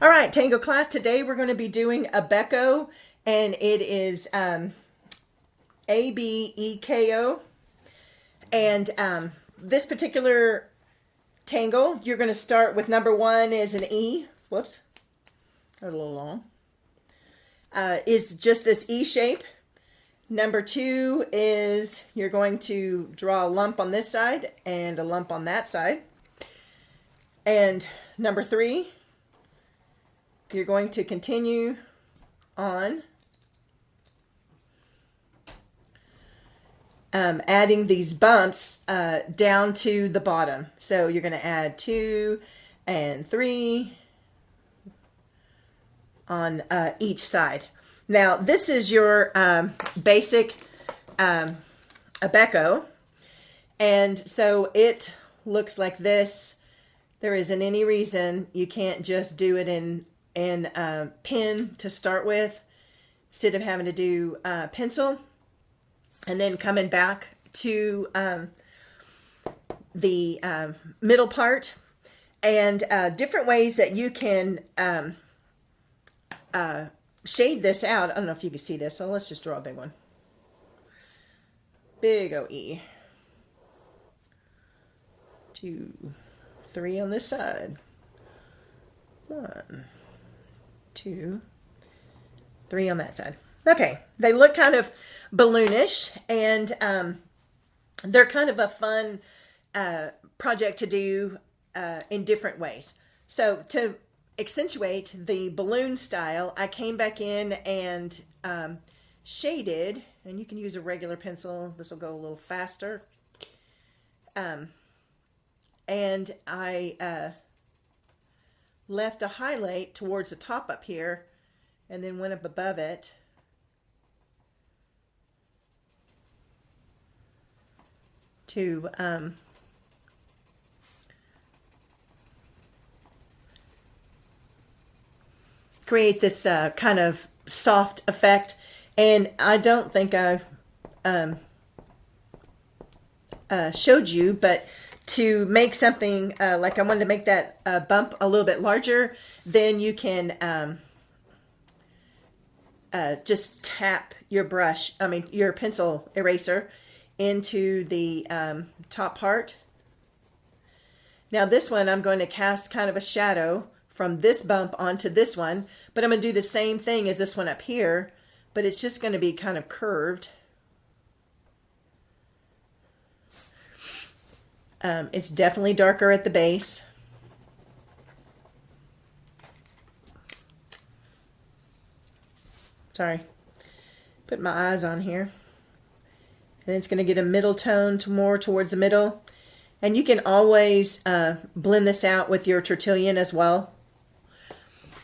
All right, Tango class, today we're going to be doing Abeko, and it is Abeko. And this particular Tangle, you're going to start with number 1 is an E. Whoops, a little long. Is just this E shape. Number 2 is you're going to draw a lump on this side and a lump on that side. And number 3, you're going to continue on adding these bumps down to the bottom. So you're going to add 2 and 3 on each side. Now this is your basic Abeko, and so it looks like this. There isn't any reason you can't just do it in pen to start with, instead of having to do pencil, and then coming back to the middle part, and different ways that you can shade this out. I don't know if you can see this, so let's just draw a big one. Big O-E. 2, 3 on this side. 1, 2, 3 on that side. Okay, they look kind of balloonish, and they're kind of a fun project to do in different ways. So to accentuate the balloon style, I came back in and shaded, and you can use a regular pencil. This will go a little faster. And I left a highlight towards the top up here, and then went up above it to create this kind of soft effect. And I don't think I showed you, but to make something like I wanted to make that bump a little bit larger, then you can just tap your your pencil eraser into the top part. Now this one, I'm going to cast kind of a shadow from this bump onto this one, but I'm going to do the same thing as this one up here, but it's just going to be kind of curved. It's definitely darker at the base. Sorry, put my eyes on here. And it's going to get a middle tone to more towards the middle. And you can always blend this out with your tortillon as well.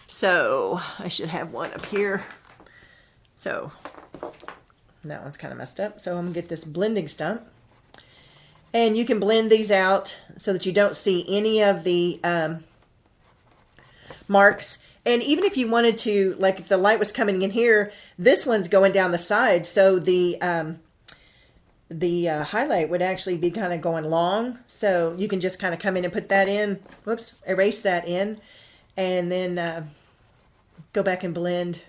So I should have one up here. So that one's kind of messed up. So I'm going to get this blending stump. And you can blend these out so that you don't see any of the marks. And even if you wanted to, like if the light was coming in here, this one's going down the side. So the highlight would actually be kind of going long. So you can just kind of come in and put that in. Whoops, erase that in. And then go back and blend.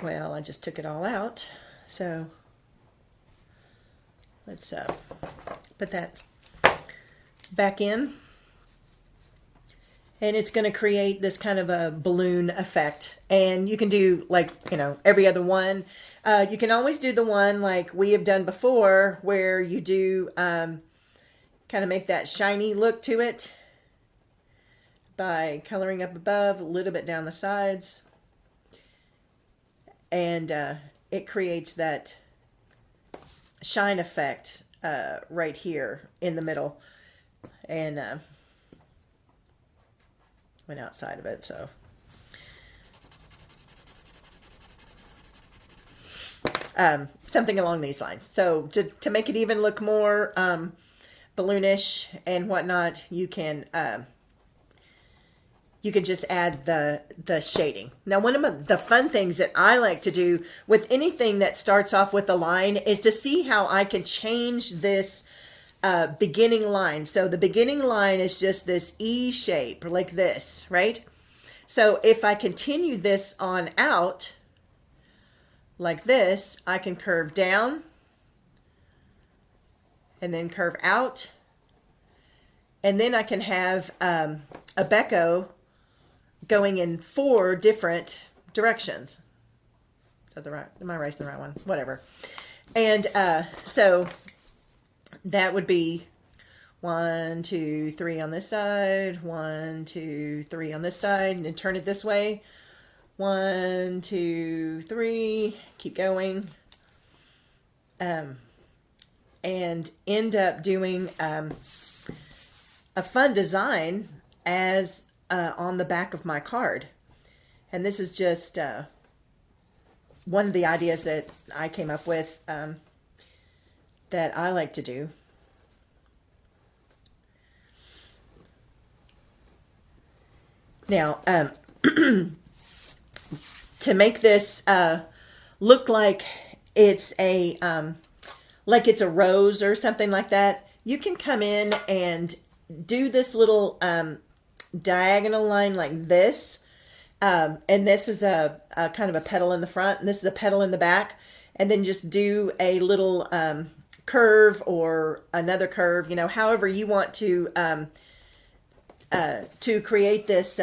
Well, I just took it all out. So let's put that back in. And it's going to create this kind of a balloon effect. And you can do like, every other one. You can always do the one like we have done before, where you do kind of make that shiny look to it by coloring up above, a little bit down the sides. And it creates that shine effect right here in the middle. And went outside of it, so something along these lines. So to make it even look more balloonish and whatnot, you can just add the shading. Now, one of the fun things that I like to do with anything that starts off with a line is to see how I can change this beginning line. So the beginning line is just this E shape like this, right? So if I continue this on out like this, I can curve down and then curve out. And then I can have Abeko going in 4 different directions. Is that the right? Am I erasing the right one? Whatever. And so that would be 1, 2, 3 on this side, 1, 2, 3 on this side, and then turn it this way. 1, 2, 3. Keep going. And end up doing a fun design as on the back of my card. And this is just one of the ideas that I came up with that I like to do. Now, to make this look like it's a rose or something like that, you can come in and do this little diagonal line like this. And this is a kind of a petal in the front, and this is a petal in the back. And then just do a little curve or another curve, you know, however you want to create this.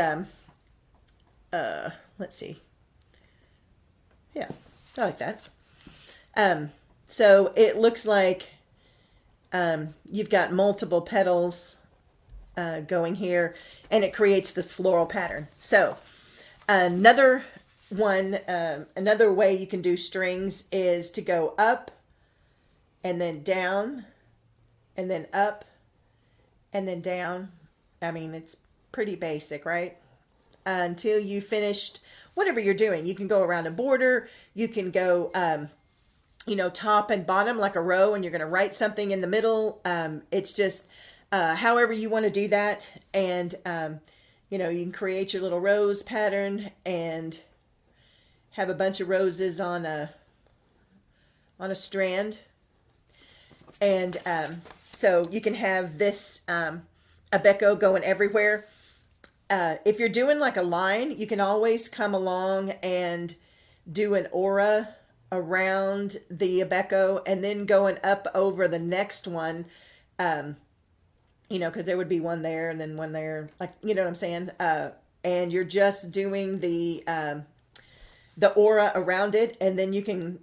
Let's see. Yeah, I like that. So it looks like you've got multiple petals going here, and it creates this floral pattern. So another one, another way you can do strings is to go up and then down and then up and then down. I mean, it's pretty basic, right? Until you finished whatever you're doing. You can go around a border. You can go, you know, top and bottom like a row, and you're going to write something in the middle. It's just however you want to do that. And, you know, you can create your little rose pattern and have a bunch of roses on a strand. And so you can have this Abeko going everywhere. If you're doing like a line, you can always come along and do an aura around the Abeko, and then going up over the next one, you know, because there would be one there and then one there, like, you know what I'm saying? And you're just doing the aura around it, and then you can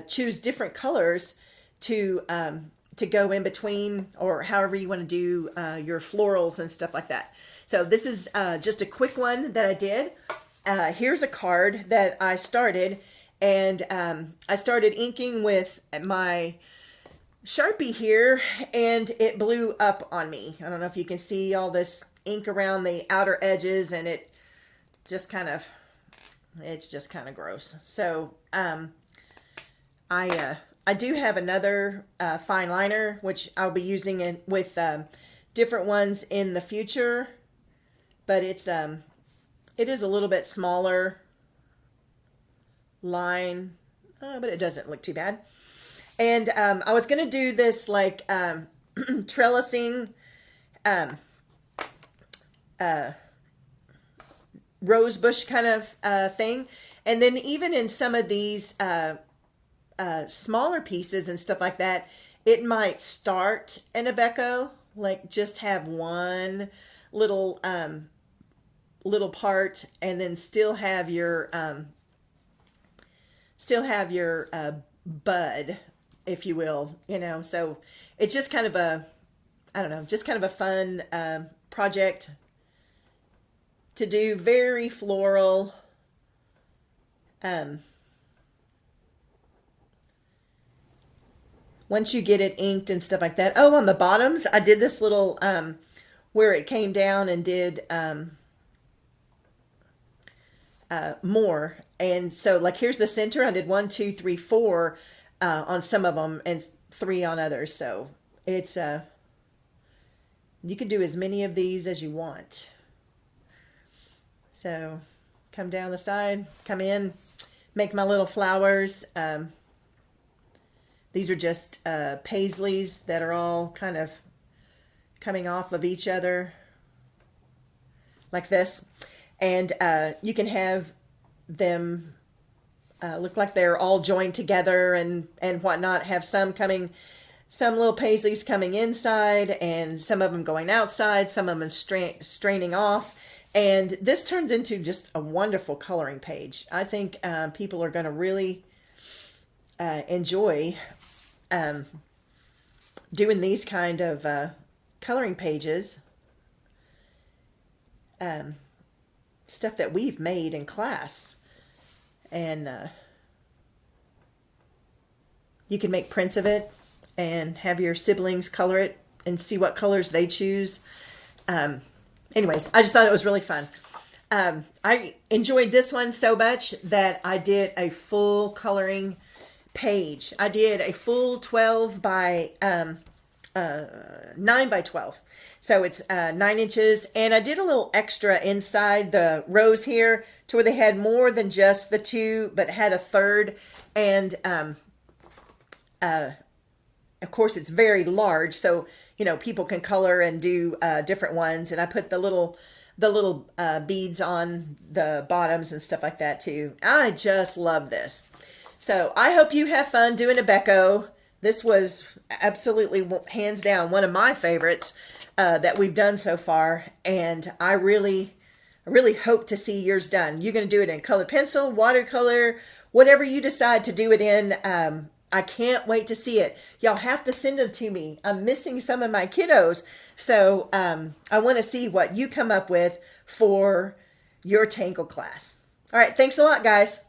choose different colors to go in between, or however you want to do your florals and stuff like that. So this is just a quick one that I did. Here's a card that I started, and I started inking with my Sharpie here, and it blew up on me. I don't know if you can see all this ink around the outer edges, and it's just kind of gross. So I do have another fine liner, which I'll be using it with different ones in the future, but it is a little bit smaller line, but it doesn't look too bad. And I was going to do this like trellising rose bush kind of thing. And then even in some of these smaller pieces and stuff like that, it might start in Abeko, like just have one little part, and then still have your bud, if you will, you know. So it's just kind of a, I don't know, just kind of a fun project to do. Very floral. Once you get it inked and stuff like that. Oh, on the bottoms, I did this little, where it came down and did more. And so, like, here's the center. I did 1, 2, 3, 4 on some of them, and 3 on others. So it's you can do as many of these as you want. So come down the side, come in, make my little flowers. These are just paisleys that are all kind of coming off of each other like this. And you can have them look like they're all joined together and whatnot. Have some little paisleys coming inside and some of them going outside, some of them straining off. And this turns into just a wonderful coloring page. I think people are going to really enjoy doing these kind of coloring pages. Stuff that we've made in class. And you can make prints of it and have your siblings color it and see what colors they choose. Anyways, I just thought it was really fun. I enjoyed this one so much that I did a full coloring page. I did a full 12 by 9 by 12. So it's 9 inches. And I did a little extra inside the rows here to where they had more than just the 2, but had a third. And of course, it's very large. So, you know, people can color and do different ones. And I put the little beads on the bottoms and stuff like that too. I just love this. So I hope you have fun doing Abeko. This was absolutely, hands down, one of my favorites that we've done so far. And I really hope to see yours done. You're going to do it in colored pencil, watercolor, whatever you decide to do it in. I can't wait to see it. Y'all have to send them to me. I'm missing some of my kiddos. So I want to see what you come up with for your Tangle class. All right. Thanks a lot, guys.